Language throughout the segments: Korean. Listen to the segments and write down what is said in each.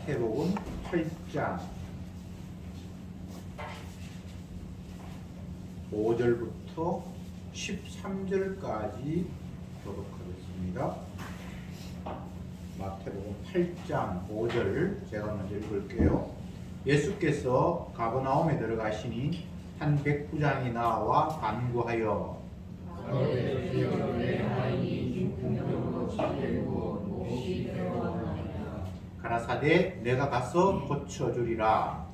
마태복음 8장 5절부터 13절까지 교독하겠습니다. 마태복음 8장 5절 제가 먼저 읽을게요. 예수께서 가버나움에 들어가시니 한 백부장이 나와 간구하여 가라사대 내가 가서 고쳐주리라.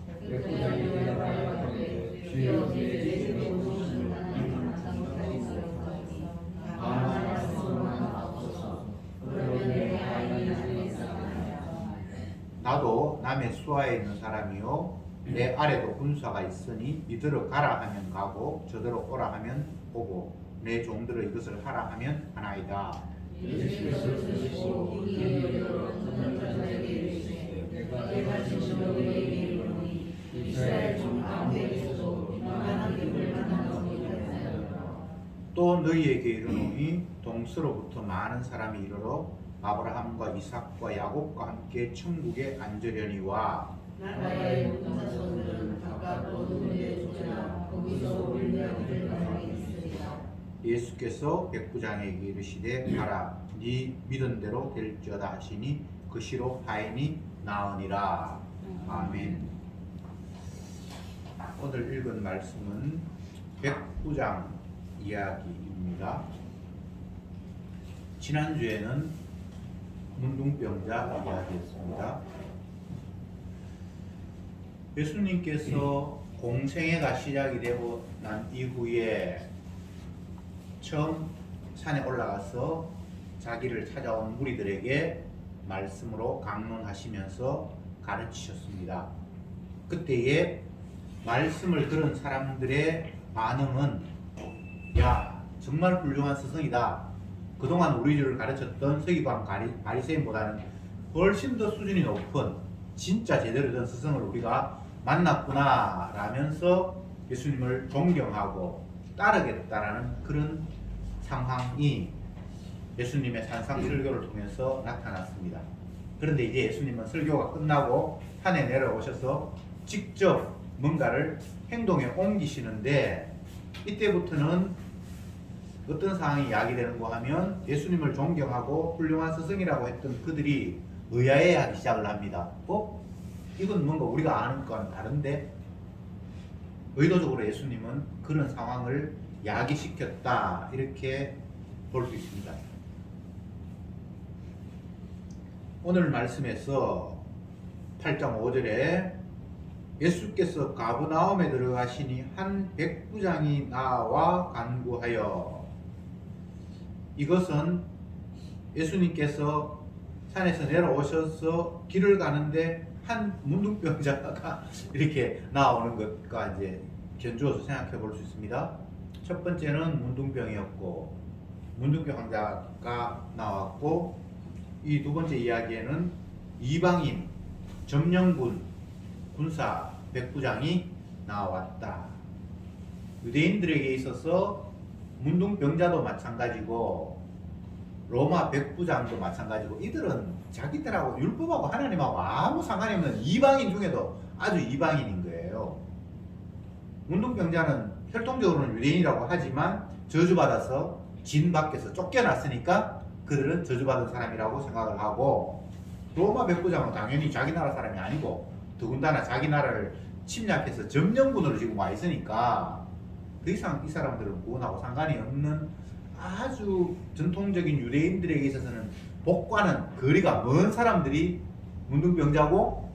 나도 남의 수하에 있는 사람이요 내 아래도 군사가 있으니 이들을 가라 하면 가고 저들을 오라 하면 오고 내 종들을 이것을 하라 하면 하나이다. 또 너희에게 이르노니 동서로부터 많은 사람이 이르러 아브라함과 이삭과 야곱과 함께 천국에 앉으려니와 나라의 모든 자손들은 각각 어두운 데 쫓아 거기서 울며 얻을 바람이 있으리라. 예수께서 백부장에게 이르시되 가라 네 믿은 대로 될지어다 하시니 그 시로 하인이 나으니라. 아멘. 오늘 읽은 말씀은 백부장 이야기입니다. 지난주에는 문둥병자 이야기했습니다. 예수님께서 공생애가 시작이 되고 난 이후에 처음 산에 올라가서 자기를 찾아온 무리들에게 말씀으로 강론하시면서 가르치셨습니다. 그때에 말씀을 들은 사람들의 반응은 야 정말 훌륭한 스승이다. 그동안 우리를 가르쳤던 서기관 바리새인보다는 훨씬 더 수준이 높은 진짜 제대로 된 스승을 우리가 만났구나 라면서 예수님을 존경하고 따르겠다라는 그런 상황이 예수님의 산상 설교를 통해서 나타났습니다. 그런데 이제 예수님은 설교가 끝나고 산에 내려오셔서 직접 뭔가를 행동에 옮기시는데 이때부터는 어떤 상황이 야기되는가 하면 예수님을 존경하고 훌륭한 스승이라고 했던 그들이 의아해하기 시작을 합니다. 이건 뭔가 우리가 아는 거와는 다른데? 의도적으로 예수님은 그런 상황을 야기시켰다 이렇게 볼 수 있습니다. 오늘 말씀에서 8장 5절에 예수께서 가버나움에 들어가시니 한 백부장이 나와 간구하여, 이것은 예수님께서 산에서 내려오셔서 길을 가는데 한 문둥병자가 이렇게 나오는 것과 이제 견주어서 생각해 볼 수 있습니다. 첫 번째는 문둥병이었고 문둥병 환자가 나왔고, 이 두 번째 이야기에는 이방인 점령군 군사 백부장이 나왔다. 유대인들에게 있어서 문둥병자도 마찬가지고 로마 백부장도 마찬가지고 이들은 자기들하고 율법하고 하나님하고 아무 상관이 없는 이방인 중에도 아주 이방인인 거예요. 문둥병자는 혈통적으로는 유대인이라고 하지만 저주받아서 진 밖에서 쫓겨났으니까 그들은 저주받은 사람이라고 생각을 하고, 로마 백부장은 당연히 자기 나라 사람이 아니고 더군다나 자기 나라를 침략해서 점령군으로 지금 와 있으니까 더 이상 이 사람들은 구원하고 상관이 없는 아주 전통적인 유대인들에게 있어서는 복과는 거리가 먼 사람들이 문둥병자고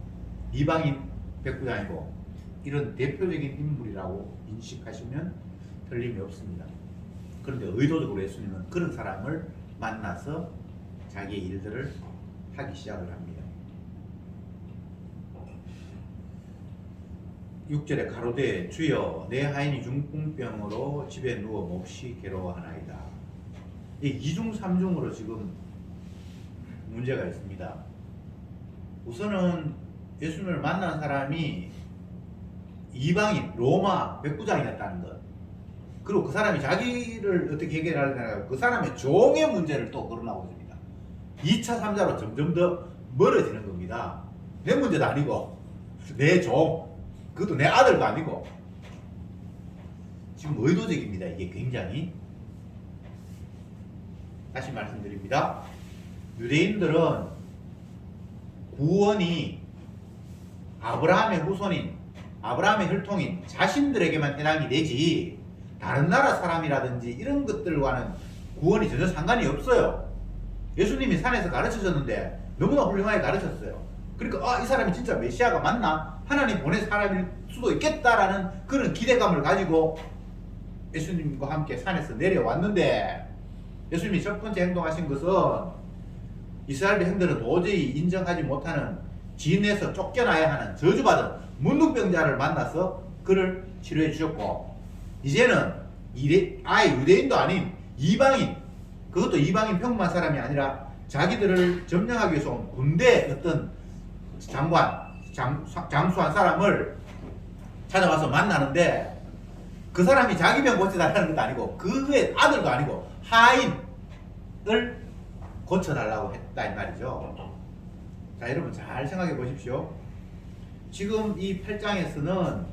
이방인 백부장이고 이런 대표적인 인물이라고 인식하시면 틀림이 없습니다. 그런데 의도적으로 예수님은 그런 사람을 만나서 자기의 일들을 하기 시작을 합니다. 6절에 가로되 주여 내 하인이 중풍병으로 집에 누워 몹시 괴로워하나이다. 이 이중 삼중으로 지금 문제가 있습니다. 우선은 예수님을 만난 사람이 이방인 로마 백부장이었다는 것, 그리고 그 사람이 자기를 어떻게 해결하려고 그 사람의 종의 문제를 또 거론하고 있습니다. 2차 3자로 점점 더 멀어지는 겁니다. 내 문제도 아니고 내 종, 그것도 내 아들도 아니고. 지금 의도적입니다. 이게 굉장히. 다시 말씀드립니다. 유대인들은 구원이 아브라함의 후손인, 아브라함의 혈통인 자신들에게만 해당이 되지 다른 나라 사람이라든지 이런 것들과는 구원이 전혀 상관이 없어요. 예수님이 산에서 가르쳐줬는데 너무나 훌륭하게 가르쳤어요. 그러니까 이 사람이 진짜 메시아가 맞나? 하나님 보낸 사람일 수도 있겠다라는 그런 기대감을 가지고 예수님과 함께 산에서 내려왔는데, 예수님이 첫 번째 행동하신 것은 이스라엘 백성들은 도저히 인정하지 못하는 진에서 쫓겨나야 하는 저주받은 문둥병자를 만나서 그를 치료해 주셨고, 이제는 아예 유대인도 아닌 이방인, 그것도 이방인 평범한 사람이 아니라 자기들을 점령하기 위해서 온 군대 어떤 장관, 장수한 사람을 찾아와서 만나는데, 그 사람이 자기 병 고쳐달라는 것도 아니고 그의 아들도 아니고 하인을 고쳐달라고 했다 이 말이죠. 자, 여러분 잘 생각해 보십시오. 지금 이 8장에서는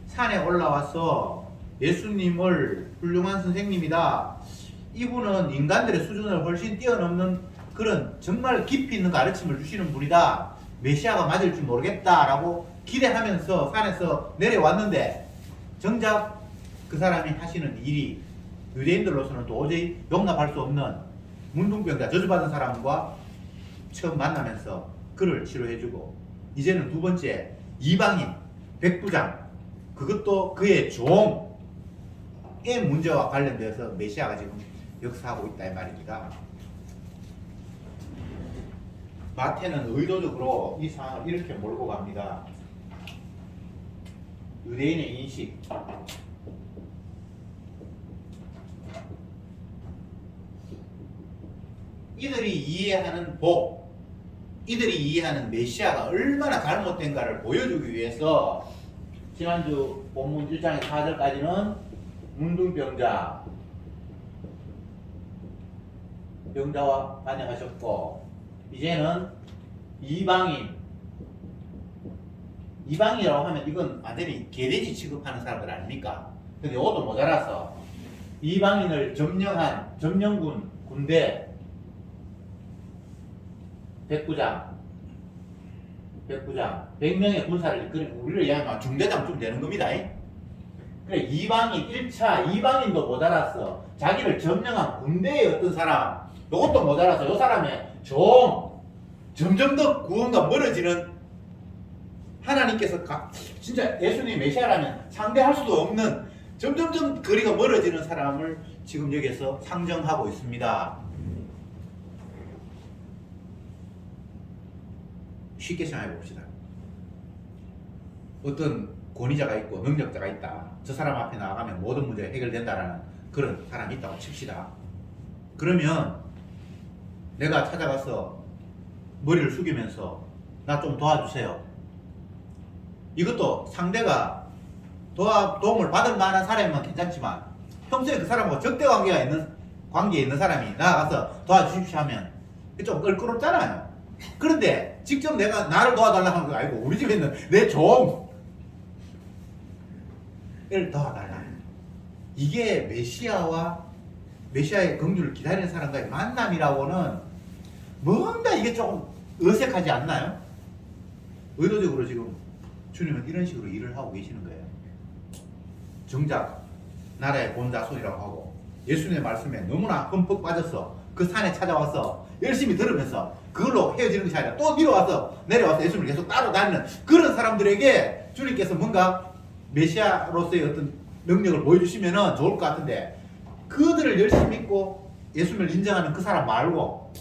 산에 올라와서 예수님을 훌륭한 선생님이다, 이분은 인간들의 수준을 훨씬 뛰어넘는 그런 정말 깊이 있는 가르침을 주시는 분이다, 메시아가 맞을지 모르겠다라고 기대하면서 산에서 내려왔는데, 정작 그 사람이 하시는 일이 유대인들로서는 도저히 용납할 수 없는 문둥병자, 저주받은 사람과 처음 만나면서 그를 치료해주고, 이제는 두 번째 이방인 백부장, 그것도 그의 종의 문제와 관련되어서 메시아가 지금 역사하고 있다 이 말입니다. 마태는 의도적으로 이 상황을 이렇게 몰고 갑니다. 유대인의 인식, 이들이 이해하는 복, 이들이 이해하는 메시아가 얼마나 잘못된가를 보여주기 위해서 지난주 본문 1장의 4절까지는 문둥병자, 병자와 반역하셨고, 이제는 이방인이라고 하면 이건 완전히 개돼지 취급하는 사람들 아닙니까? 근데 이것도 모자라서 이방인을 점령한 점령군 군대 백부장 100명의 군사를 이끌고, 우리를 이야기하면 중대장쯤 되는 겁니다. 그래, 이방인 1차 이방인도 모자라서 자기를 점령한 군대의 어떤 사람, 이것도 모자라서 이 사람의 점점 더 구원과 멀어지는, 하나님께서 진짜 예수님 메시아라면 상대할 수도 없는 점점점 거리가 멀어지는 사람을 지금 여기서 상정하고 있습니다. 쉽게 생각해 봅시다. 어떤 권위자가 있고 능력자가 있다. 저 사람 앞에 나가면 모든 문제가 해결된다라는 그런 사람이 있다고 칩시다. 그러면 내가 찾아가서 머리를 숙이면서 나 좀 도와주세요. 이것도 상대가 도움을 받을 만한 사람이면 괜찮지만, 평소에 그 사람하고 적대 관계에 있는 사람이 나가서 도와주십시오 하면 좀 껄끄럽잖아요. 그런데 직접 나를 도와달라고 하는 거 아니고 우리 집에 있는 내 종을 도와달라. 이게 메시아의 긍휼을 기다리는 사람과의 만남이라고는 뭔가 이게 조금 어색하지 않나요? 의도적으로 지금 주님은 이런 식으로 일을 하고 계시는 거예요. 정작 나라의 본자손이라고 하고 예수님의 말씀에 너무나 흠뻑 빠져서 그 산에 찾아와서 열심히 들으면서 그걸로 헤어지는 것이 아니라 또 내려와서 예수님을 계속 따라다니는 그런 사람들에게 주님께서 뭔가 메시아로서의 어떤 능력을 보여주시면 좋을 것 같은데, 그들을 열심히 믿고 예수님을 인정하는 그 사람 말고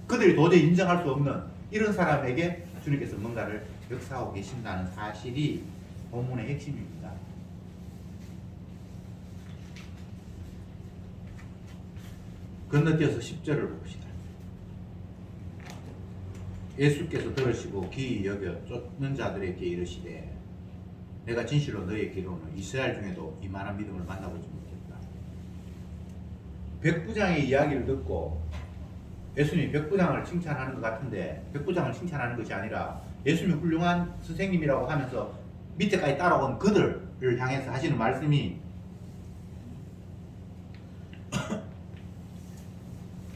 그들이 도저히 인정할 수 없는 이런 사람에게 주님께서 뭔가를 역사하고 계신다는 사실이 본문의 핵심입니다. 건너뛰어서 10절을 봅시다. 예수께서 들으시고 기이 여겨 쫓는 자들에게 이르시되, 내가 진실로 너희에게 이르노니 이스라엘 중에도 이만한 믿음을 만나보지 못했다. 백부장의 이야기를 듣고 예수님이 백부장을 칭찬하는 것 같은데 백부장을 칭찬하는 것이 아니라 예수님이 훌륭한 선생님이라고 하면서 밑에까지 따라온 그들을 향해서 하시는 말씀이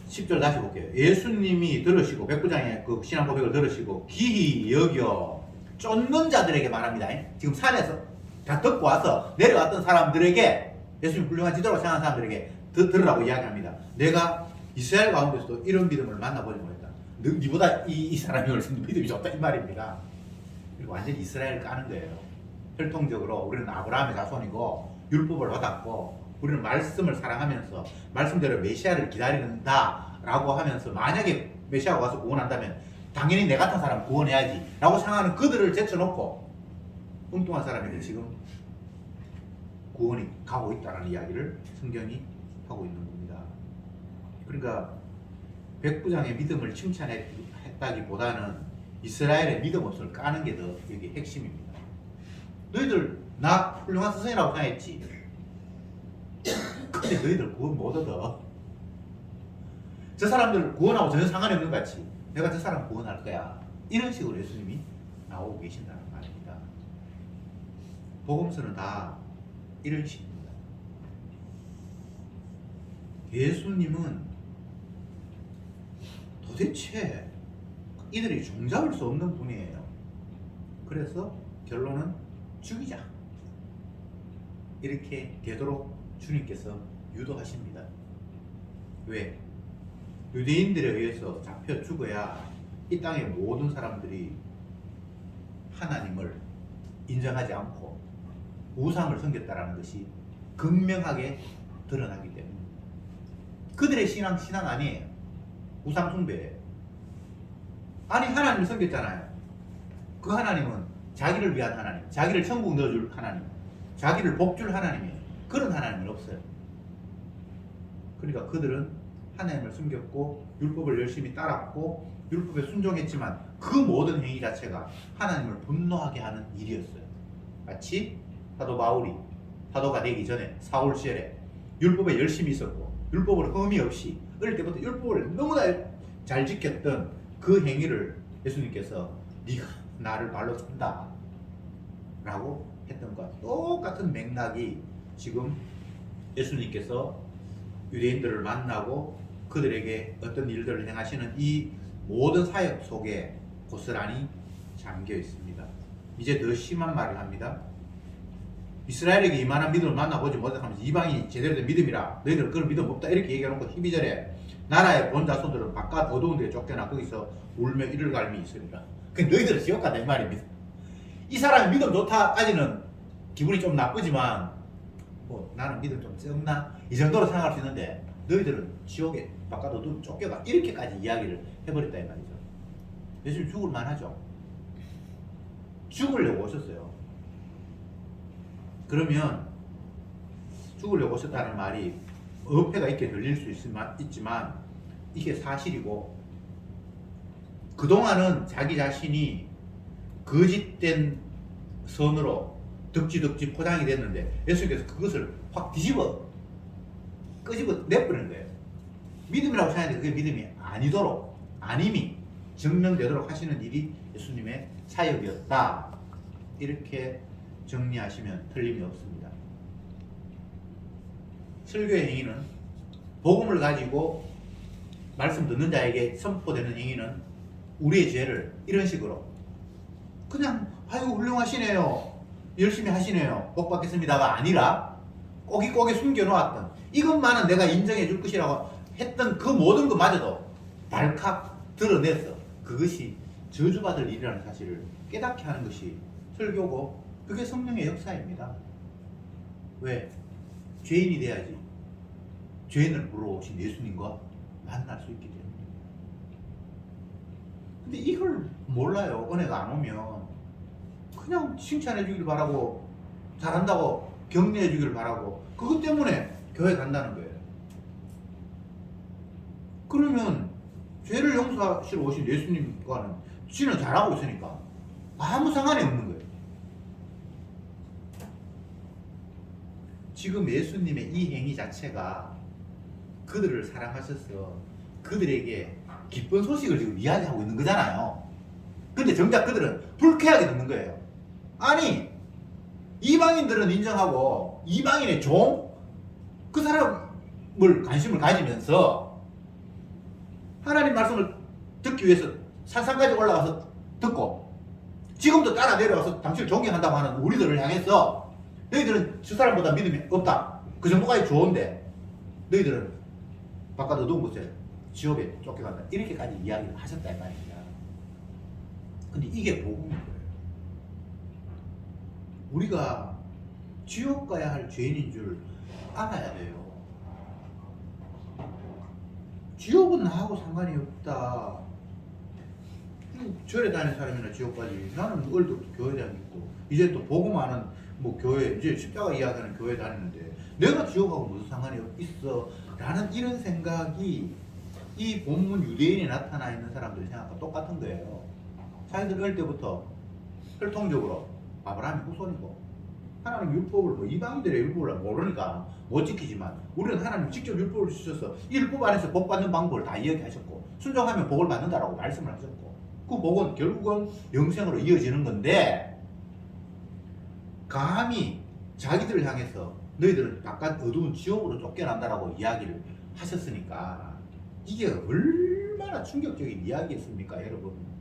10절 다시 볼게요. 예수님이 들으시고 백부장의 그 신앙 고백을 들으시고 기히 여겨 쫓는 자들에게 말합니다. 지금 산에서 다 듣고 와서 내려왔던 사람들에게 예수님 훌륭한 지도라고 생각하는 사람들에게 들으라고 이야기합니다. 내가 이스라엘 가운데서도 이런 믿음을 만나보지 못했다. 니보다 이 사람이 훨씬 믿음이 좋다 이 말입니다. 그리고 완전히 이스라엘을 까는 거예요. 혈통적으로 우리는 아브라함의 자손이고 율법을 받았고 우리는 말씀을 사랑하면서 말씀대로 메시아를 기다린다 라고 하면서 만약에 메시아가 와서 구원한다면 당연히 내 같은 사람 구원해야지 라고 생각하는 그들을 제쳐놓고 엉뚱한 사람에게 지금 구원이 가고 있다는 이야기를 성경이 하고 있는 겁니다. 그러니까 백부장의 믿음을 칭찬했다기보다는 이스라엘의 믿음 없음을 까는 게 더 이게 핵심입니다. 너희들 나 훌륭한 스승이라고 생각했지. 근데 너희들 구원 못 얻어. 저 사람들 구원하고 전혀 상관이 없는 것 같이 내가 저 사람 구원할 거야. 이런 식으로 예수님이 나오고 계신다는 말입니다. 복음서는 다 이런 식입니다. 예수님은 도대체 이들이 종잡을 수 없는 분이에요. 그래서 결론은 죽이자. 이렇게 되도록 주님께서 유도하십니다. 왜? 유대인들에 의해서 잡혀 죽어야 이 땅의 모든 사람들이 하나님을 인정하지 않고 우상을 섬겼다라는 것이 극명하게 드러나기 때문에 그들의 신앙 아니에요. 우상 숭배예요. 아니 하나님을 섬겼잖아요. 그 하나님은 자기를 위한 하나님, 자기를 천국 넣어줄 하나님, 자기를 복줄 하나님이에요. 그런 하나님은 없어요. 그러니까 그들은 하나님을 숨겼고 율법을 열심히 따랐고 율법에 순종했지만 그 모든 행위 자체가 하나님을 분노하게 하는 일이었어요. 마치 사도 바울이 사도가 되기 전에 사울 시절에 율법에 열심히 있었고 율법을 흠이 없이 어릴 때부터 율법을 너무나 잘 지켰던 그 행위를 예수님께서 네가 나를 발로 찬다 라고 했던 것과 똑같은 맥락이 지금 예수님께서 유대인들을 만나고 그들에게 어떤 일들을 행하시는 이 모든 사역 속에 고스란히 잠겨 있습니다. 이제 더 심한 말을 합니다. 이스라엘에게 이만한 믿음을 만나보지 못하면서 이방이 제대로 된 믿음이라 너희들은 그런 믿음 없다 이렇게 얘기해놓고 12절에 나라의 본 자손들은 바깥 어두운 데에 쫓겨나 거기서 울며 이를 갈미 있으리라. 그 너희들은 지옥 간다 이 말입니다. 이 사람이 믿음 좋다까지는 기분이 좀 나쁘지만 뭐 나는 믿음 좀 적나 이 정도로 생각할 수 있는데 너희들은 지옥에 바깥 어두운 쫓겨가 이렇게까지 이야기를 해버렸다 이 말이죠. 예수님 죽을 만하죠. 죽으려고 오셨어요. 그러면 죽으려고 오셨다는 말이 어폐가 있게 들릴 수 있지만 이게 사실이고 그동안은 자기 자신이 거짓된 선으로 덕지덕지 포장이 됐는데 예수님께서 그것을 확 끄집어 내버리는 거예요. 믿음이라고 생각하는데 그게 믿음이 아니도록 아님이 증명되도록 하시는 일이 예수님의 사역이었다. 이렇게 정리하시면 틀림이 없습니다. 설교의 행위는 복음을 가지고 말씀 듣는 자에게 선포되는 행위는 우리의 죄를 이런 식으로 그냥 아이고 훌륭하시네요 열심히 하시네요 복 받겠습니다가 아니라 꼬깃꼬깃 숨겨놓았던 이것만은 내가 인정해 줄 것이라고 했던 그 모든 것마저도 발칵 드러내서 그것이 저주받을 일이라는 사실을 깨닫게 하는 것이 설교고 그게 성령의 역사입니다. 왜? 죄인이 돼야지 죄인을 부러오신 예수님과 만날 수 있기 때문에. 근데 이걸 몰라요. 은혜가 안 오면 그냥 칭찬해 주길 바라고 잘한다고 격려해 주길 바라고 그것 때문에 교회 간다는 거예요. 그러면 죄를 용서하시러 오신 예수님과는 지는 잘하고 있으니까 아무 상관이 없는 거예요. 지금 예수님의 이 행위 자체가 그들을 사랑하셔서 그들에게 기쁜 소식을 지금 이야기하고 있는 거잖아요. 근데 정작 그들은 불쾌하게 듣는 거예요. 아니, 이방인들은 인정하고 이방인의 종? 그 사람을 관심을 가지면서 하나님 말씀을 듣기 위해서 산상까지 올라가서 듣고 지금도 따라 내려와서 당신을 존경한다고 하는 우리들을 향해서 너희들은 저 사람보다 믿음이 없다. 그 정도까지 좋은데 너희들은 바깥 어두운 곳에 지옥에 쫓겨간다. 이렇게까지 이야기를 하셨다 이 말입니다. 근데 이게 복음인 거예요. 우리가 지옥 가야 할 죄인인 줄 알아야 돼요. 지옥은 나하고 상관이 없다. 절에 다니는 사람이나 지옥 가지. 나는 어릴 때부터 교회 다니고 이제 또 복음하는 뭐 교회 이제 십자가 이야기하는 교회 다니는데 내가 지옥하고 무슨 상관이 있어? 라는 이런 생각이 이 본문 유대인에 나타나 있는 사람들의 생각과 똑같은 거예요. 자기들 어릴 때부터 혈통적으로 아브라함이 후손이고 하나님 율법을 뭐 이방인들의 율법을 모르니까 못 지키지만 우리는 하나님 직접 율법을 주셔서 이 율법 안에서 복 받는 방법을 다 이야기하셨고 순종하면 복을 받는다라고 말씀을 하셨고 그 복은 결국은 영생으로 이어지는 건데 감히 자기들을 향해서 너희들은 바깥 어두운 지옥으로 쫓겨난다라고 이야기를 하셨으니까 이게 얼마나 충격적인 이야기였습니까 여러분.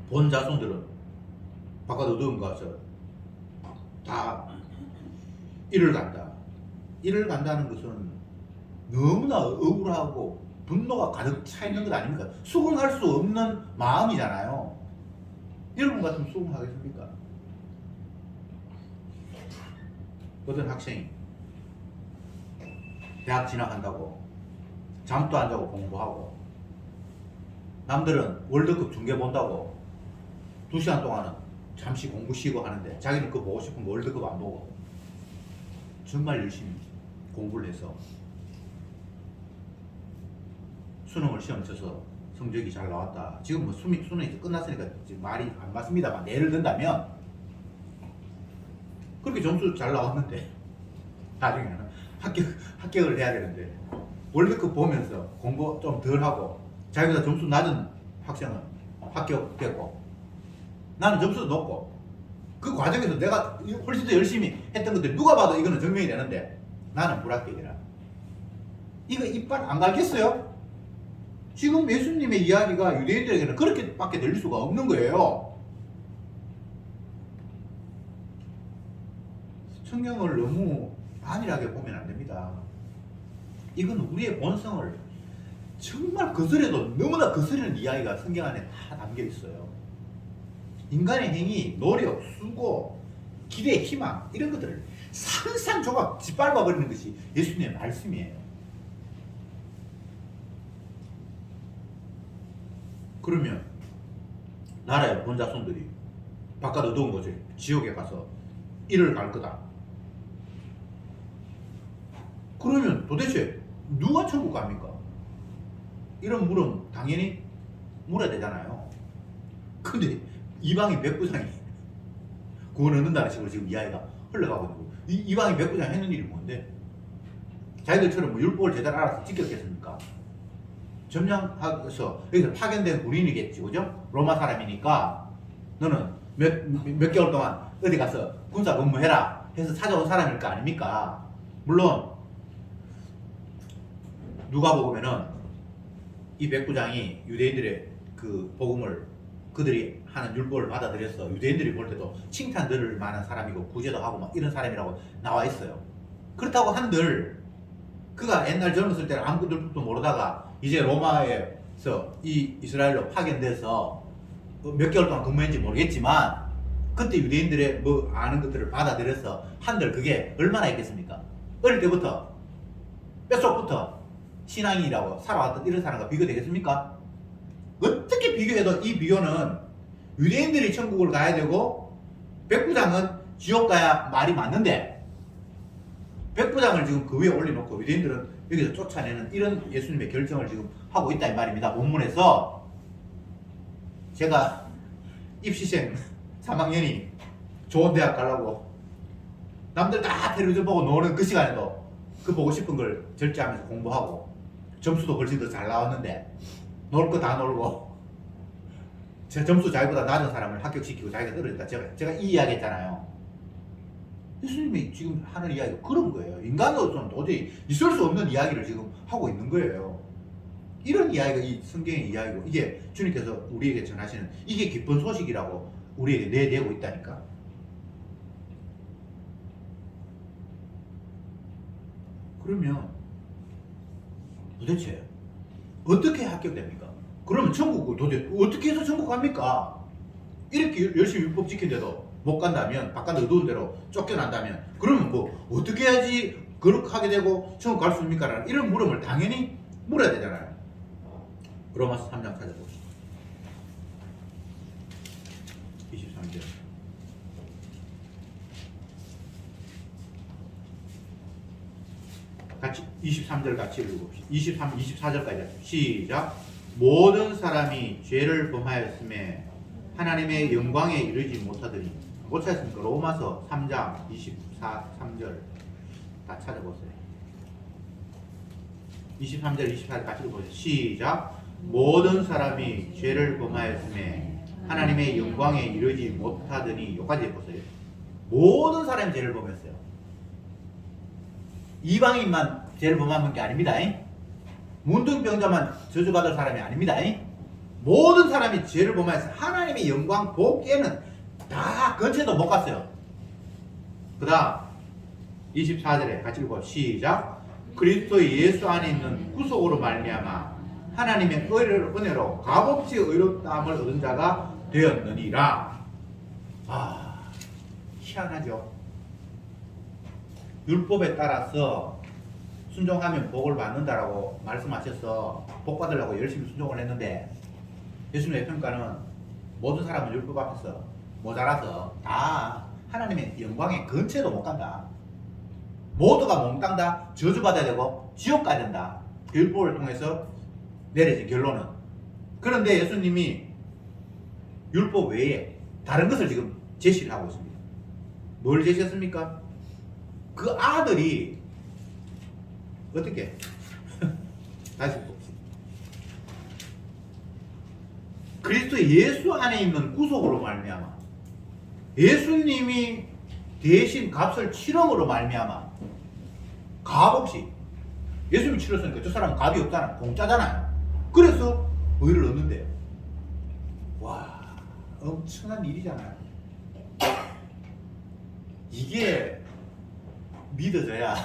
본 자손들은 바깥 어두운 곳에서 다 일을 간다. 일을 간다는 것은 너무나 억울하고 분노가 가득 차 있는 것 아닙니까? 수긍할 수 없는 마음이잖아요. 여러분 같으면 수긍하겠습니까? 어떤 학생이 대학 진학한다고 잠도 안 자고 공부하고 남들은 월드컵 중계 본다고 2시간 동안은 잠시 공부 쉬고 하는데 자기는 그거 보고 싶은 거 월드컵 안 보고 정말 열심히 공부를 해서 수능을 시험 쳐서 성적이 잘 나왔다. 지금 뭐 수능이 이제 끝났으니까 지금 말이 안 맞습니다만 예를 든다면 그렇게 점수 잘 나왔는데 나중에는 합격을 해야 되는데 월드컵 보면서 공부 좀 덜 하고 자기보다 점수 낮은 학생은 합격됐고 나는 점수도 높고 그 과정에서 내가 훨씬 더 열심히 했던 것들 누가 봐도 이거는 증명이 되는데 나는 불합격이라. 이거 이빨 안 갈겠어요? 지금 예수님의 이야기가 유대인들에게는 그렇게밖에 들릴 수가 없는 거예요. 성경을 너무 안일하게 보면 안 됩니다. 이건 우리의 본성을 정말 거스려도 너무나 거스르는 이야기가 성경 안에 다 담겨 있어요. 인간의 행위, 노력, 수고, 기대, 희망 이런 것들을 산산조각 짓밟아 버리는 것이 예수님의 말씀이에요. 그러면 나라의 본 자손들이 바깥 어두운 곳에 지옥에 가서 일을 갈 거다. 그러면 도대체 누가 천국 갑니까? 이런 물음 당연히 물어야 되잖아요. 근데 이방인 백부장이 구원 얻는다는 식으로 지금 이야기가 흘러가고 있고 이방인 백부장이 했는 일이 뭔데? 자기들처럼 뭐 율법을 제대로 알아서 지켰겠습니까? 점령해서 여기서 파견된 군인이겠지, 그죠? 로마 사람이니까 너는 몇 개월 동안 어디 가서 군사 근무해라 해서 찾아온 사람일 거 아닙니까? 물론 누가복음에는 이 백부장이 유대인들의 그 복음을 그들이 하는 율법을 받아들여서 유대인들이 볼 때도 칭찬 들을 만한 사람이고 구제도 하고 막 이런 사람이라고 나와 있어요. 그렇다고 한들 그가 옛날 젊었을 때는 아무것도 율법도 모르다가 이제 로마에서 이 이스라엘로 파견돼서 몇 개월 동안 근무했는지 모르겠지만 그때 유대인들의 뭐 아는 것들을 받아들여서 한들 그게 얼마나 있겠습니까? 어릴 때부터 뼛속부터 신앙인이라고 살아왔던 이런 사람과 비교되겠습니까? 어떻게 비교해도 이 비교는 유대인들이 천국을 가야 되고 백부장은 지옥 가야 말이 맞는데 백부장을 지금 그 위에 올려놓고 유대인들은 여기서 쫓아내는 이런 예수님의 결정을 지금 하고 있다 이 말입니다. 본문에서 제가 입시생 3학년이 좋은 대학 가려고 남들 다 텔레비전 보고 노는 그 시간에도 그 보고 싶은 걸 절제하면서 공부하고 점수도 훨씬 더 잘 나왔는데 놀 거 다 놀고 제 점수 자기보다 낮은 사람을 합격시키고 자기가 떨어졌다. 제가 이 이야기 했잖아요. 예수님이 지금 하는 이야기가 그런 거예요. 인간으로서는 도저히 있을 수 없는 이야기를 지금 하고 있는 거예요. 이런 이야기가 이 성경의 이야기고 이게 주님께서 우리에게 전하시는 이게 기쁜 소식이라고 우리에게 내대고 있다니까. 그러면 도대체 어떻게 합격됩니까? 그러면 천국을 도대체 어떻게 해서 천국 갑니까? 이렇게 열심히 율법 지킨데도 못 간다면 바깥 어두운 데로 쫓겨난다면 그러면 뭐 어떻게 해야지 그렇게 하게 되고 천국 갈 수 있습니까? 라는 이런 물음을 당연히 물어야 되잖아요. 로마서 3장 찾아봅시다. 23절. 같이 23절 같이 읽어봅시다. 23, 24절까지 시작. 모든 사람이 죄를 범하였음에 하나님의 영광에 이르지 못하더니 못 찾았습니까? 로마서 3장 24, 3절 다 찾아보세요. 23절, 24절 같이 읽어보세요. 시작. 모든 사람이 죄를 범하였음에 하나님의 영광에 이르지 못하더니 여기까지 해보세요. 모든 사람이 죄를 범했어요. 이방인만 죄를 범하는 게 아닙니다. 문둥병자만 저주받을 사람이 아닙니다. 모든 사람이 죄를 범하여서 하나님의 영광 보기에는 다 근처에도 못 갔어요. 그 다음 24절에 같이 읽어 시작. 그리스도 예수 안에 있는 구속으로 말미암아 하나님의 은혜로 값없이 의롭다함을 얻은 자가 되었느니라. 아, 희한하죠. 율법에 따라서 순종하면 복을 받는다라고 말씀하셔서 복 받으려고 열심히 순종을 했는데 예수님의 평가는 모든 사람은 율법 앞에서 모자라서 다 하나님의 영광의 근처에도 못 간다. 모두가 몽땅 다 저주받아야 되고 지옥 가야 된다. 율법을 통해서 내려진 결론은. 그런데 예수님이 율법 외에 다른 것을 지금 제시를 하고 있습니다. 뭘 제시했습니까? 그 아들이 어떻게 다시 봅시다. 그리스도 예수 안에 있는 구속으로 말미암아 예수님이 대신 값을 치름으로 말미암아 값없이 예수님이 치렀으니까 저 사람은 값이 없잖아. 공짜잖아요. 그래서 의를 얻는데요. 와, 엄청난 일이잖아요. 이게 믿어져야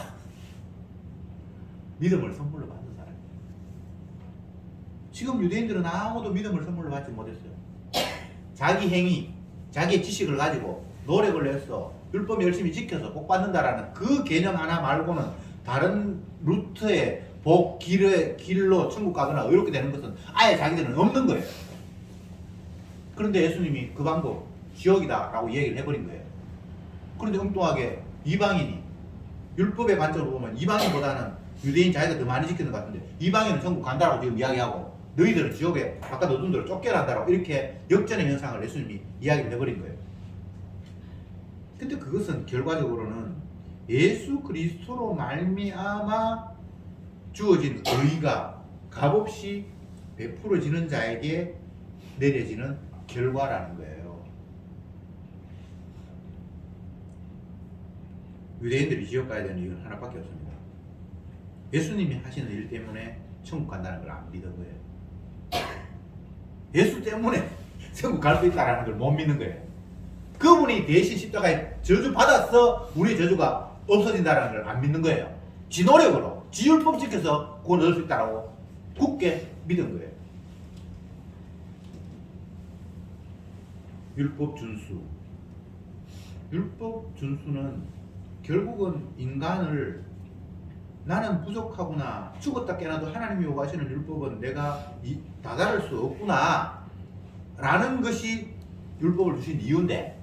믿음을 선물로 받는 사람이에요. 지금 유대인들은 아무도 믿음을 선물로 받지 못했어요. 자기 행위, 자기의 지식을 가지고 노력을 해서 율법 열심히 지켜서 복 받는다라는 그 개념 하나 말고는 다른 루트의 복, 길로 천국 가거나 의롭게 되는 것은 아예 자기들은 없는 거예요. 그런데 예수님이 그 방법 지옥이다 라고 얘기를 해버린 거예요. 그런데 엉뚱하게 이방인이 율법의 관점으로 보면 이방인보다는 유대인 자기가 더 많이 지키는 것 같은데 이방인은 천국 간다라고 지금 이야기하고 너희들은 지옥에 바깥 어두운 데로 쫓겨난다라고 이렇게 역전의 현상을 예수님이 이야기를 해버린 거예요. 근데 그것은 결과적으로는 예수 그리스도로 말미암아 주어진 의가 값없이 베풀어지는 자에게 내려지는 결과라는 거예요. 유대인들이 지옥 가야 되는 이유는 하나밖에 없습니다. 예수님이 하시는 일 때문에 천국 간다는 걸 안 믿은 거예요. 예수 때문에 천국 갈 수 있다는 걸 못 믿는 거예요. 그분이 대신 십자가에 저주 받아서 우리의 저주가 없어진다는 걸 안 믿는 거예요. 지 노력으로, 지 율법 지켜서 구원 얻을 수 있다고 굳게 믿은 거예요. 율법 준수. 율법 준수는 결국은 인간을 나는 부족하구나. 죽었다 깨어나도 하나님이 요구하시는 율법은 내가 다다를 수 없구나. 라는 것이 율법을 주신 이유인데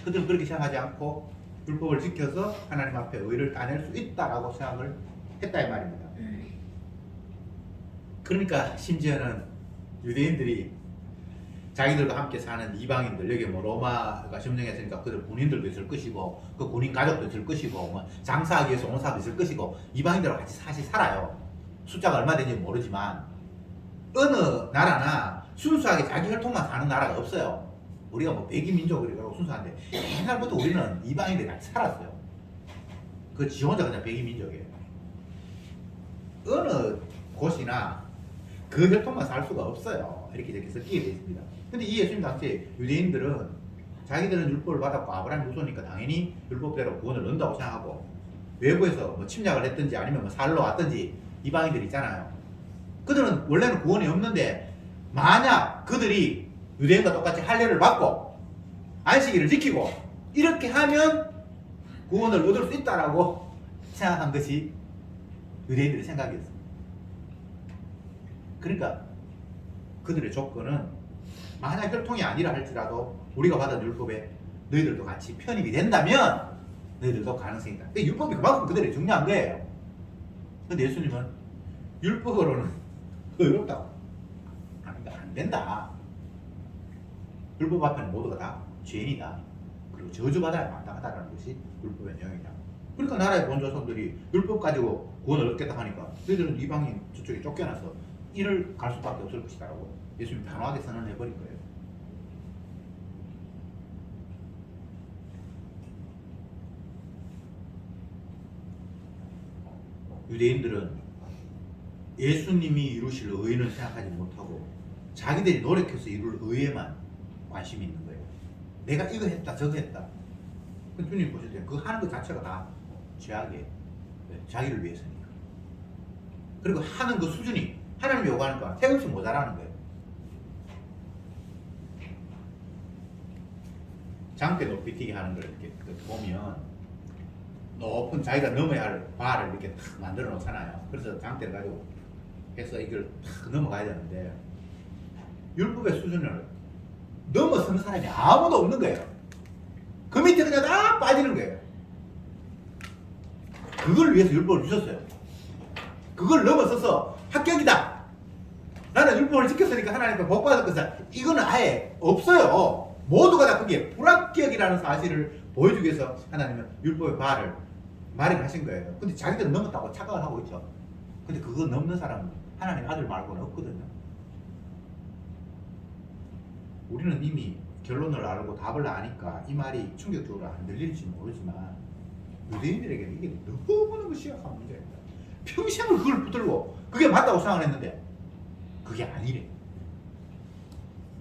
그들은 그렇게 생각하지 않고 율법을 지켜서 하나님 앞에 의를 따낼 수 있다라고 생각을 했다 이 말입니다. 그러니까 심지어는 유대인들이 자기들과 함께 사는 이방인들, 여기 뭐 로마가 점령했으니까 그들 군인들도 있을 것이고 그 군인 가족도 있을 것이고 뭐 장사하기 위해서 온 사람도 있을 것이고 이방인들과 같이 사실 살아요. 숫자가 얼마 되는지 모르지만 어느 나라나 순수하게 자기 혈통만 사는 나라가 없어요. 우리가 뭐 백인 민족이라고 순수한데 옛날부터 우리는 이방인들이 같이 살았어요. 그 지 혼자 그냥 백인 민족이에요. 어느 곳이나 그 혈통만 살 수가 없어요. 이렇게 섞이게 되어 있습니다. 근데 이 예수님 당시에 유대인들은 자기들은 율법을 받았고 아브라함 후손이니까 당연히 율법대로 구원을 얻는다고 생각하고 외부에서 뭐 침략을 했든지 아니면 뭐 살러 왔든지 이방인들 있잖아요. 그들은 원래는 구원이 없는데 만약 그들이 유대인과 똑같이 할례를 받고 안식일을 지키고 이렇게 하면 구원을 얻을 수 있다라고 생각한 것이 유대인들의 생각이었습니다. 그러니까 그들의 조건은 만약 혈통이 아니라 할지라도 우리가 받은 율법에 너희들도 같이 편입이 된다면 너희들도 가능성이 있다. 근데 율법이 그만큼 그들이 중요한 거예요. 근데 예수님은 율법으로는 어렵다고. 안 된다. 율법 앞에는 모두가 다 죄인이다. 그리고 저주받아야 마땅하다는 것이 율법의 내용이다. 그러니까 나라의 본조선들이 율법 가지고 구원을 얻겠다 하니까 너희들은 이방인 저쪽에 쫓겨나서 이를 갈 수밖에 없을 것이다라고 예수님이 단호하게 선언해버린 거예요. 유대인들은 예수님이 이루실 의는 생각하지 못하고 자기들이 노력해서 이룰 의에만 관심이 있는 거예요. 내가 이거 했다 저거 했다. 주님 보실 때 그 하는 것 자체가 다 죄악이에요. 자기를 위해서니까. 그리고 하는 그 수준이 하나님이 요구하니까 태극치 모자라는 거예요. 장대 높이 뛰게 하는 걸 이렇게 보면 높은 자기가 넘어야 할 바를 이렇게 탁 만들어 놓잖아요. 그래서 장대를 가지고 해서 이걸 탁 넘어가야 되는데 율법의 수준을 넘어서는 사람이 아무도 없는 거예요. 그 밑에 그냥 다 빠지는 거예요. 그걸 위해서 율법을 주셨어요. 그걸 넘어서서 합격이다. 나는 율법을 지켰으니까 하나님께 복 받을 것이다. 이거는 아예 없어요. 모두가 다 그게 불합격이라는 사실을 보여주기 위해서 하나님은 율법의 바를 마련하신 거예요. 근데 자기들은 넘었다고 착각을 하고 있죠. 근데 그거 넘는 사람은 하나님 아들 말고는 없거든요. 우리는 이미 결론을 알고 답을 아니까 이 말이 충격적으로 안 들릴지 모르지만 유대인들에게는 이게 너무너무 심각한 문제입니다. 평생을 그걸 붙들고 그게 맞다고 생각을 했는데 그게 아니래.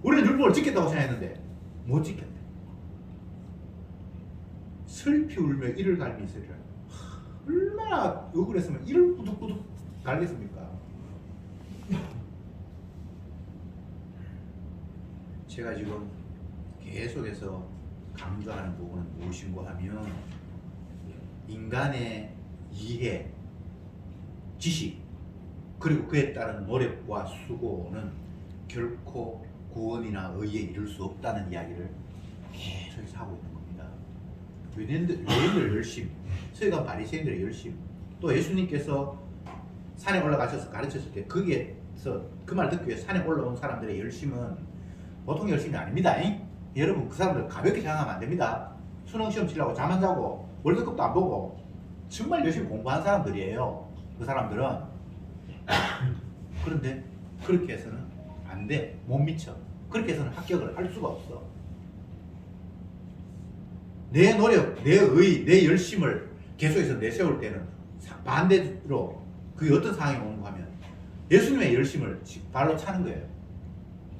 우리는 율법을 지켰다고 생각했는데 못 지켰대. 슬피 울며 이를 갈미 있으리라. 얼마나 억울했으면 이를 꾸둑꾸둑 갈겠습니까? 제가 지금 계속해서 강조하는 부분은 무엇인고 하면 인간의 이해, 지식, 그리고 그에 따른 노력과 수고는 결코 구원이나 의에 이를 수 없다는 이야기를 계속해서 하고 있는 겁니다. 유대인들 열심, 서기관 바리새인들의 열심, 또 예수님께서 산에 올라가셔서 가르쳤을 때 거기에서 그 말 듣기 위해 산에 올라온 사람들의 열심은 보통 열심이 아닙니다. 여러분 그 사람들 가볍게 생각하면 안 됩니다. 수능시험 치려고 잠 안 자고 월드컵도 안 보고 정말 열심히 공부한 사람들이에요. 그 사람들은. 그런데 그렇게 해서는 안 돼. 못 미쳐. 그렇게 해서는 합격을 할 수가 없어. 내 노력, 내 의, 내 열심을 계속해서 내세울 때는 반대로 그게 어떤 상황이 오는가 하면 예수님의 열심을 발로 차는 거예요.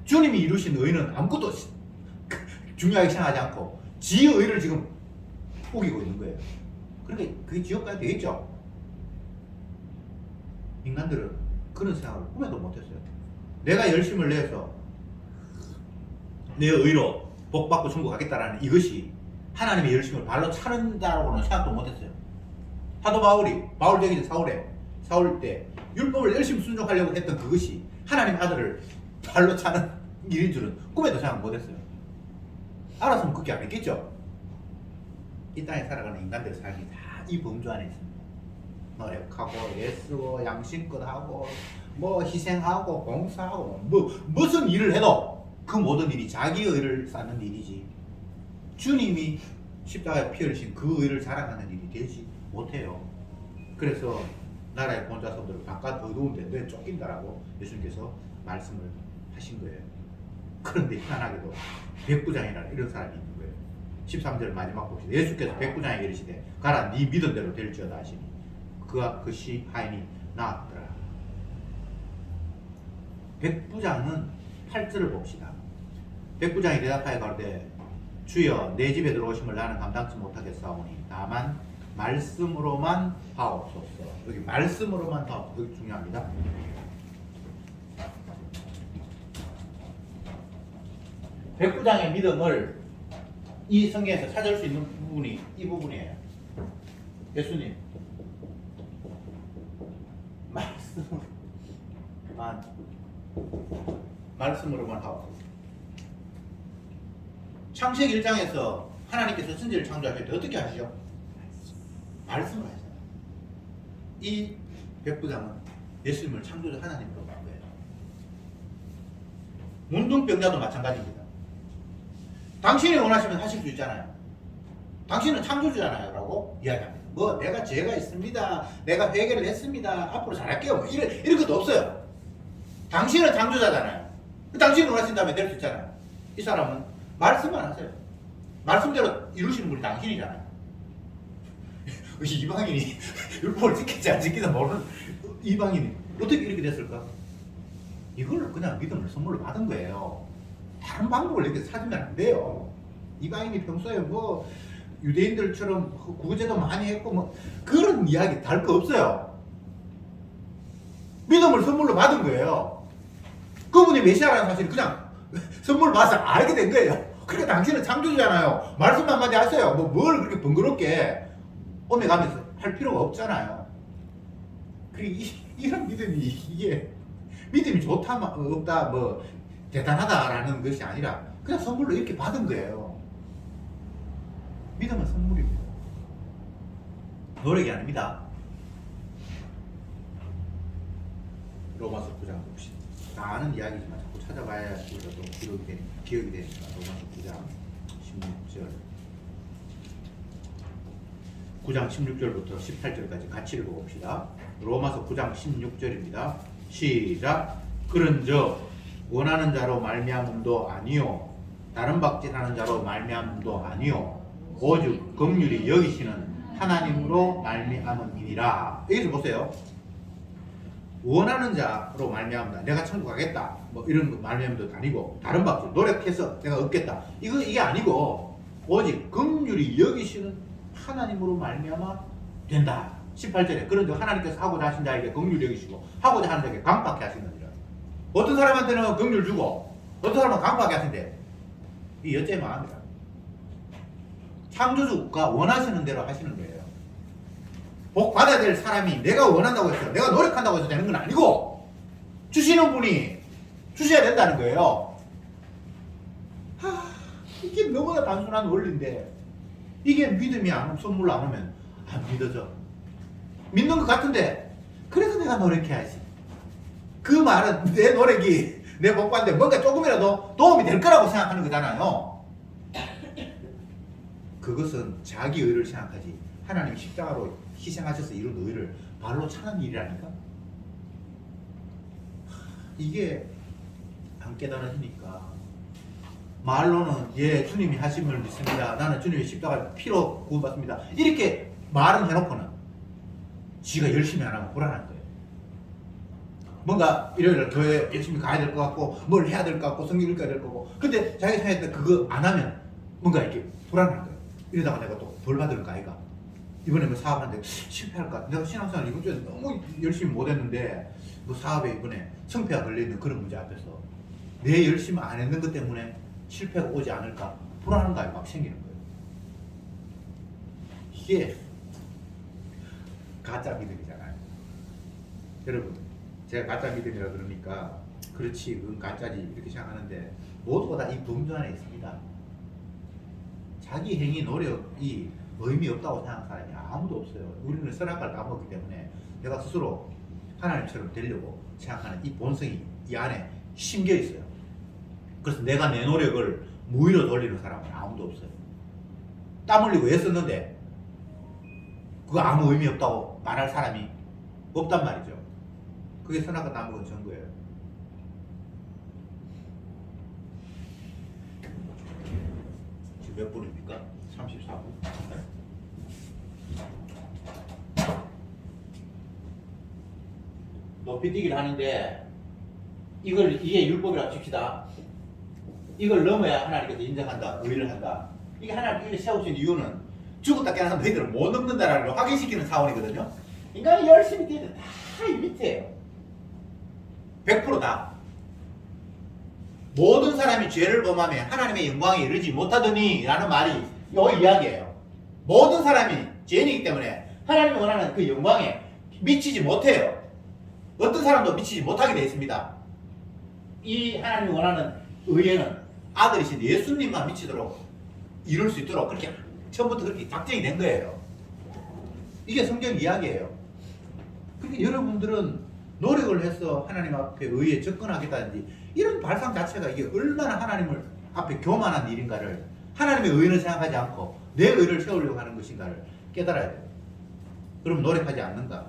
주님이 이루신 의는 아무것도 중요하게 생각하지 않고 지의 의를 지금 우기고 있는 거예요. 그러니까 그게 지옥까지 되겠죠. 인간들은 그런 생각을 꿈에도 못했어요. 내가 열심을 내서 내 의로 복받고 천국 가겠다라는 이것이 하나님의 열심을 발로 차는다라고는 생각도 못했어요. 사도 바울 되기 전 사울 때 율법을 열심히 순종하려고 했던 그것이 하나님 아들을 발로 차는 일인 줄은 꿈에도 생각 못했어요. 알았으면 그렇게 안 했겠죠. 이 땅에 살아가는 인간들의 삶이 다 이 범주 안에 있습니다. 노력하고 애쓰고 양심껏 하고 뭐 희생하고 봉사하고 뭐 무슨 일을 해도 그 모든 일이 자기 의를 쌓는 일이지. 주님이 십자가에 피 흘리신 그 의를 자랑하는 일이 되지 못해요. 그래서 나라의 본자손들을 바깥 어두운 데에 쫓긴다라고 예수님께서 말씀을 하신 거예요. 그런데 희한하게도 백부장이라는 이런 사람이 있는 거예요. 13절 마지막 봅시다. 예수께서 백부장에게 이르시되 가라 네 믿은 대로 될지어다 하시니 그 시하인이 나았더라. 백부장은 8절을 봅시다. 백부장이 대답하여 가로되 주여 내 집에 들어오심을 나는 감당치 못하겠사오니 다만 말씀으로만 하옵소서. 여기 말씀으로만 하옵소서. 여기 중요합니다. 백부장의 믿음을 이 성경에서 찾을 수 있는 부분이 이 부분이에요. 예수님 말씀으로만 하옵소서. 창세기 1장에서 하나님께서 천지를 창조하실 때 어떻게 하시죠? 말씀을 하시잖아요. 이 백부장은 예수님을 창조주 하나님으로 본 거예요. 문둥병자도 마찬가지입니다. 당신이 원하시면 하실 수 있잖아요. 당신은 창조주잖아요 라고 이야기합니다. 뭐 내가 죄가 있습니다, 내가 회개를 했습니다, 앞으로 잘할게요, 뭐 이런 것도 없어요. 당신은 창조자잖아요. 당신이 원하신다면 될 수 있잖아요. 이 사람은 말씀만 하세요. 말씀대로 이루시는 분이 당신이잖아요. 이방인이 율법을 지킬지 안 지키지 모르는 이방인이 어떻게 이렇게 됐을까? 이걸 그냥 믿음을 선물로 받은 거예요. 다른 방법을 이렇게 찾으면 안 돼요. 이방인이 평소에 뭐 유대인들처럼 구제도 많이 했고 뭐 그런 이야기 다를 거 없어요. 믿음을 선물로 받은 거예요. 그분이 메시아라는 사실을 그냥 선물 받아서 알게 된 거예요. 그러니까 당신은 창조주잖아요. 말씀 한마디 하세요. 뭘 그렇게 번거롭게 오며가면서 할 필요가 없잖아요. 이런 믿음이 이게 믿음이 좋다 없다 뭐 대단하다라는 것이 아니라 그냥 선물로 이렇게 받은 거예요. 믿음은 선물입니다. 노력이 아닙니다. 로마서 9장 봅시다. 다 아는 이야기지만 자꾸 찾아봐야 우리가 또 기억이 되니까. 로마서 9장 9장 16절부터 18절까지 같이 읽어봅시다. 로마서 9장 16절입니다. 시작. 그런즉 원하는 자로 말미암음도 아니요 다른 박질하는 자로 말미암음도 아니요 오직 긍휼히 여기시는 하나님으로 말미암음이니라. 여기서 보세요. 원하는 자로 말미암다. 내가 천국 가겠다. 뭐 이런 말미암도 아니고 다른 박질 노력해서 내가 얻겠다. 이게 아니고 오직 긍휼히 여기시는 하나님으로 말미암아 된다. 18절에 그런데 하나님께서 하고자 하신 자에게 긍휼히 여기시고 하고자 하는 자에게 강팍해 하시느니라. 어떤 사람한테는 긍휼 주고 어떤 사람은 강팍해 하신대. 이 여자의 마음이라. 창조주가 원하시는 대로 하시는 거예요. 복 받아야 될 사람이 내가 원한다고 해서 내가 노력한다고 해서 되는 건 아니고 주시는 분이 주셔야 된다는 거예요. 이게 너무나 단순한 원리인데 이게 믿음이 선물로 안 오면 안 믿어져. 믿는 것 같은데 그래서 내가 노력해야지. 그 말은 내 노력이 내 복받는데 뭔가 조금이라도 도움이 될 거라고 생각하는 거잖아요. 그것은 자기 의를 생각하지 하나님 십자가로 희생하셔서 이룬 의를 발로 차는 일이라니까. 이게 안 깨달아지니까 말로는 예 주님이 하심을 믿습니다. 나는 주님의 십자가 피로 구원받습니다. 이렇게 말은 해놓고는 지가 열심히 안 하면 불안한 거예요. 뭔가 일요일에 교회 열심히 가야 될 것 같고 뭘 해야 될 것 같고 성경 읽어야 될 거고 근데 자기 생각할 때 그거 안 하면 뭔가 이렇게 불안한 거예요. 이러다가 내가 또 벌 받을까 아이가. 이번에 뭐 사업하는데 실패할까? 내가 신앙생활 이번 주에 너무 열심히 못했는데 뭐 사업에 이번에 성패가 걸려있는 그런 문제 앞에서 내 열심히 안 했는 것 때문에 실패가 오지 않을까? 불안한 감이 막 생기는 거예요. 이게 가짜 믿음이잖아요. 여러분 제가 가짜 믿음이라 그러니까 그렇지 그건 가짜지 이렇게 생각하는데 모두가 다 이 범주 안에 있습니다. 자기 행위 노력이 의미 없다고 생각하는 사람이 아무도 없어요. 우리는 선악과를 까먹기 때문에 내가 스스로 하나님처럼 되려고 생각하는 이 본성이 이 안에 심겨 있어요. 그래서 내가 내 노력을 무의로 돌리는 사람은 아무도 없어요. 땀 흘리고 애썼는데 그거 아무 의미 없다고 말할 사람이 없단 말이죠. 그게 선악과 나무가 증거예요. 지금 몇 분입니까? 34분. 높이뛰기를 하는데 이게 율법이라고 칩시다. 이걸 넘어야 하나님께서 인정한다, 의를 한다. 이게 하나님 세우신 이유는 죽었다 깨어나서 너희들은 못 넘는다라는 걸 확인시키는 차원이거든요. 인간이 열심히 뛰는데 다 이 밑에요. 100% 모든 사람이 죄를 범하면 하나님의 영광에 이르지 못하더니 라는 말이 이 이야기예요. 모든 사람이 죄인이기 때문에 하나님이 원하는 그 영광에 미치지 못해요. 어떤 사람도 미치지 못하게 되어 있습니다. 이 하나님이 원하는 의회는 아들이신 예수님만 미치도록 이룰 수 있도록 그렇게 처음부터 그렇게 작정이 된 거예요. 이게 성경 이야기예요. 그러니까 여러분들은 노력을 해서 하나님 앞에 의에 접근하겠다든지 이런 발상 자체가 이게 얼마나 하나님을 앞에 교만한 일인가를, 하나님의 의를 생각하지 않고 내 의를 세우려고 하는 것인가를 깨달아야 돼요. 그럼 노력하지 않는다.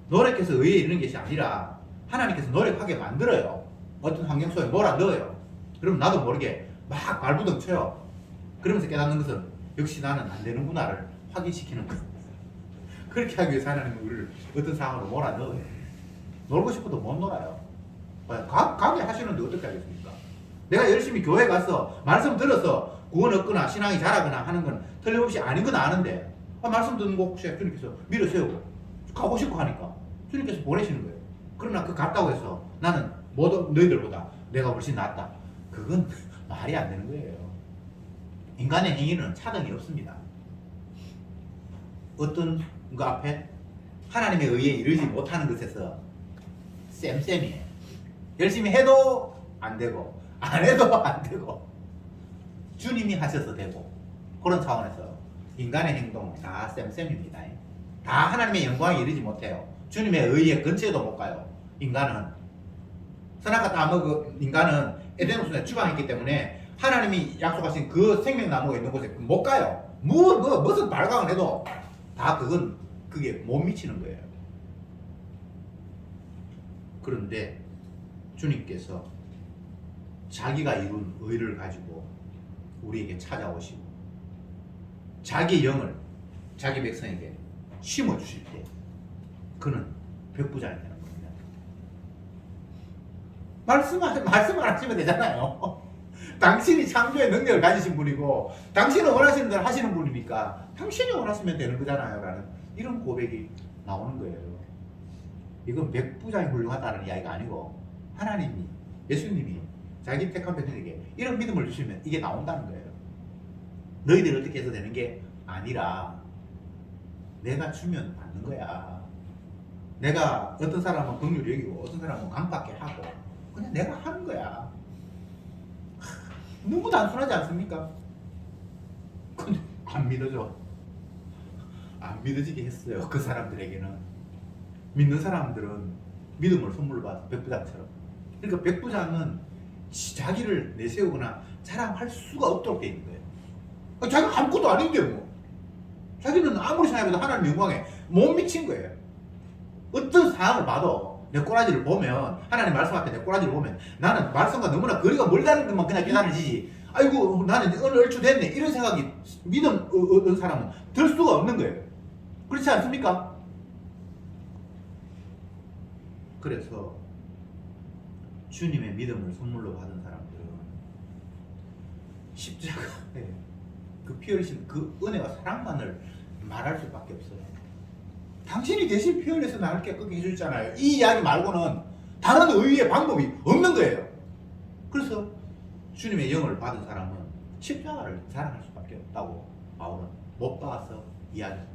노력해서 의에 이르는 것이 아니라 하나님께서 노력하게 만들어요. 어떤 환경 속에 몰아넣어요. 그럼 나도 모르게 막 발부둥 쳐요. 그러면서 깨닫는 것은 역시 나는 안 되는구나를 확인시키는 거예요. 그렇게 하기 위해서 하나님은 우리를 어떤 상황으로 몰아넣어요. 놀고 싶어도 못 놀아요. 가게 하시는데 어떻게 하겠습니까? 내가 열심히 교회 가서 말씀 들어서 구원 얻거나 신앙이 자라거나 하는 건 틀림없이 아닌 건 아는데 말씀 듣는 곳 주님께서 밀어 세우고 가고 싶고 하니까 주님께서 보내시는 거예요. 그러나 그 갔다고 해서 나는 모든 너희들보다 내가 훨씬 낫다. 그건 말이 안 되는 거예요. 인간의 행위는 차등이 없습니다. 어떤 그 앞에 하나님의 의에 이르지 못하는 것에서 쌤쌤이에요. 열심히 해도 안 되고 안 해도 안 되고 주님이 하셔서 되고, 그런 차원에서 인간의 행동 다 쌤쌤입니다. 다 하나님의 영광에 이르지 못해요. 주님의 의의 근처에도 못 가요. 인간은 선악과 따먹은 인간은 에덴 동산에 추방했기 때문에 하나님이 약속하신 그 생명나무가 있는 곳에 못 가요. 무슨 발광을 해도 다 그게 못 미치는 거예요. 그런데 주님께서 자기가 이룬 의를 가지고 우리에게 찾아오시고 자기 영을 자기 백성에게 심어주실 때 그는 백부장이 되는 겁니다. 말씀만 하시면 되잖아요. 당신이 창조의 능력을 가지신 분이고 당신이 원하시는 대로 하시는 분이니까 당신이 원하시면 되는 거잖아요 라는 이런 고백이 나오는 거예요. 이건 백부장이 훌륭하다는 이야기가 아니고 하나님이, 예수님이 자기 택한 백성에게 이런 믿음을 주시면 이게 나온다는 거예요. 너희들이 어떻게 해서 되는 게 아니라 내가 주면 받는 거야. 내가 어떤 사람은 긍휼히 여기고 어떤 사람은 강박해 하고 그냥 내가 하는 거야. 너무 단순하지 않습니까? 근데 안 믿어져. 안 믿어지게 했어요. 그 사람들에게는. 믿는 사람들은 믿음을 선물로 받아. 백부장처럼. 그러니까 백부장은 자기를 내세우거나 자랑할 수가 없도록 돼 있는 거예요. 자기가 아무것도 아닌데 뭐. 자기는 아무리 생각해도 하나님 영광에 못 미친 거예요. 어떤 상황을 봐도 내 꼬라지를 보면, 하나님 말씀 앞에 내 꼬라지를 보면 나는 말씀과 너무나 거리가 멀다는 것만 그냥 깨달아지지, 아이고 나는 오늘 얼추 됐네 이런 생각이 믿음 얻은 사람은 들 수가 없는 거예요. 그렇지 않습니까? 그래서 주님의 믿음을 선물로 받은 사람들은 십자가에 그 피 흘리신 그 은혜와 사랑만을 말할 수밖에 없어요. 당신이 대신 피 흘려서 나를 깨끗게 해주잖아요. 이 이야기 말고는 다른 의의 방법이 없는 거예요. 그래서 주님의 영을 받은 사람은 십자가를 자랑할 수밖에 없다고 바울은 못 박아서 이야기합니다.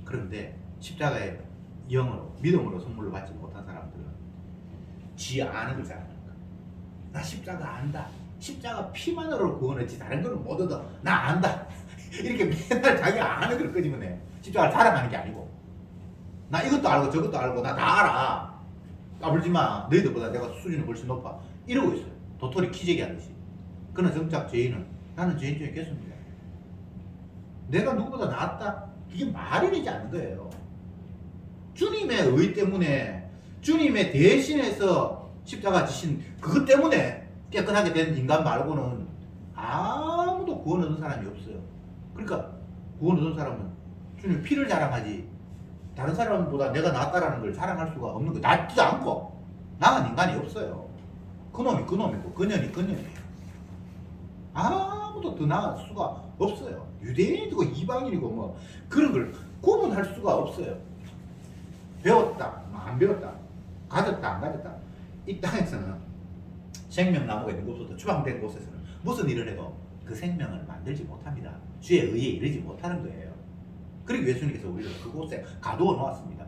그런데 십자가의 영으로, 믿음으로 선물로 받지 못한 사람들은 지 아는 걸 자랑하는 거야. 나 십자가 안다. 십자가 피만으로 구원했지 다른 거는 못 얻어. 나 안다. 이렇게 맨날 자기가 아는 걸 끄집어내. 십자가를 자랑하는 게 아니고 나 이것도 알고 저것도 알고 나 다 알아. 까불지 마. 너희들보다 내가 수준이 훨씬 높아. 이러고 있어요. 도토리 키재기 하듯이. 그는 정작 죄인은 나는 죄인 중에 겠습니다. 내가 누구보다 낫다? 이게 말이 되지 않는 거예요. 주님의 의 때문에, 주님의 대신해서 십자가 지신 그것 때문에 깨끗하게 된 인간 말고는 아무도 구원 얻은 사람이 없어요. 그러니까 구원 얻은 사람은 주님 피를 자랑하지, 다른 사람보다 내가 낫다라는 걸 자랑할 수가 없는 거. 낫지도 않고 나은 인간이 없어요. 그놈이 그놈이고 그년이 그년이에요. 아무도 더 나을 수가 없어요. 유대인이고 이방인이고 뭐 그런 걸 구분할 수가 없어요. 배웠다, 안 배웠다, 가졌다, 안 가졌다. 이 땅에서는 생명나무가 있는 곳부터 추방된 곳에서는 무슨 일을 해도 그 생명을 만들지 못합니다. 주의 의에 이르지 못하는 거예요. 그리고 예수님께서 우리를 그곳에 가두어 놓았습니다.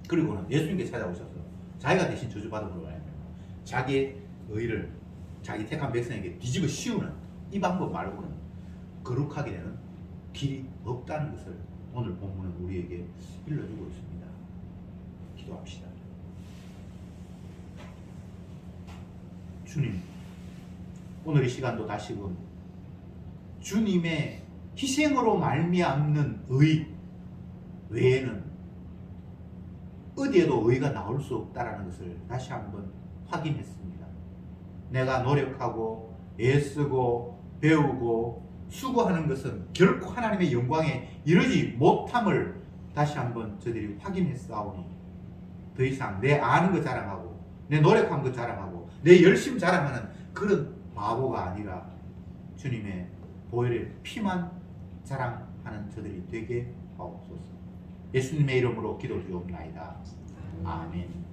그리고는 예수님께 찾아오셔서 자기가 대신 저주받음으로 말하면 자기의 의를 자기 택한 백성에게 뒤집어 씌우는 이 방법 말고는 거룩하게 되는 길이 없다는 것을 오늘 본문은 우리에게 일러주고 있습니다. 기도합시다. 주님, 오늘 이 시간도 다시금 주님의 희생으로 말미암는 의 외에는 어디에도 의가 나올 수 없다는 것을 다시 한번 확인했습니다. 내가 노력하고 애쓰고 배우고 수고하는 것은 결코 하나님의 영광에 이르지 못함을 다시 한번 저들이 확인했사오니 더 이상 내 아는 것 자랑하고 내 노력한 것 자랑하고 내 열심 자랑하는 그런 바보가 아니라 주님의 보혈의 피만 자랑하는 저들이 되게 하옵소서. 예수님의 이름으로 기도드리옵나이다. 아멘.